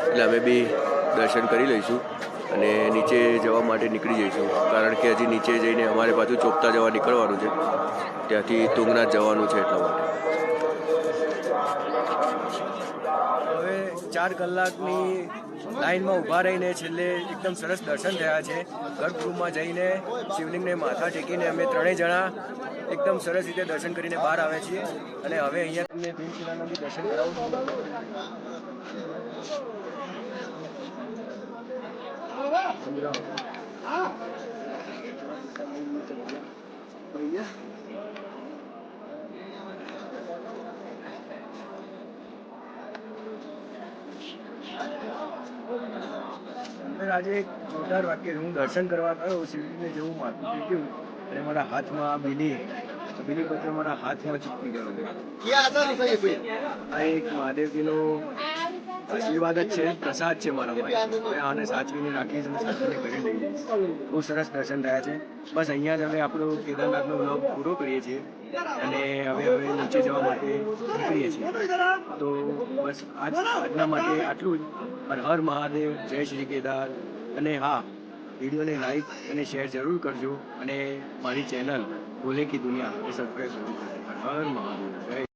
એટલે અમે બી દર્શન કરી લઈશું અને નીચે જવા માટે નીકળી જઈશું. કારણ કે હજી નીચે જઈને અમારે પાછું ચોપતા જવા નીકળવાનું છે. ત્યાંથી તુંગનાથ જવાનું છે એટલા માટે. હવે 4 કલાકની લાઈનમાં ઊભા રહીને છેલ્લે એકદમ સરસ દર્શન થયા છે. ગર્ભગૃહમાં જઈને શિવલિંગને માથા ટેકીને અમે 3 જણા એકદમ સરસ રીતે દર્શન કરીને બહાર આવ્યા છીએ અને હવે અહીંયા તમને ભીમશિલાના બી દર્શન કરાવું છું. આજે એક જોરદાર વાક્ય. હું દર્શન કરવા ગયો શિવલિંગને જેવું માથું ટેક્યું અને મારા હાથમાં બીલીપત્ર મારા હાથમાં ચીપકી ગયો. આ એક મહાદેવજીનો આશીર્વાદ જ છે, પ્રસાદ છે મારા માટે. હવે આને સાચવીને રાખીશ અને સાચવીને કરી લઈ જઈશ. બહુ સરસ દર્શન થયા છે. બસ અહીંયા જ અમે આપણો કેદારનાથનો વ્લોગ પૂરો કરીએ છીએ અને હવે નીચે જવા માટે નીકળીએ છીએ. તો બસ આજના માટે આટલું જ. હર હર મહાદેવ. જય શ્રી કેદાર. અને હા, વિડીયોને લાઈક અને શેર જરૂર કરજો અને મારી ચેનલ બોલે કી દુનિયા એ સબસ્ક્રાઈબ જરૂર કરજો. હર હર મહાદેવ. જય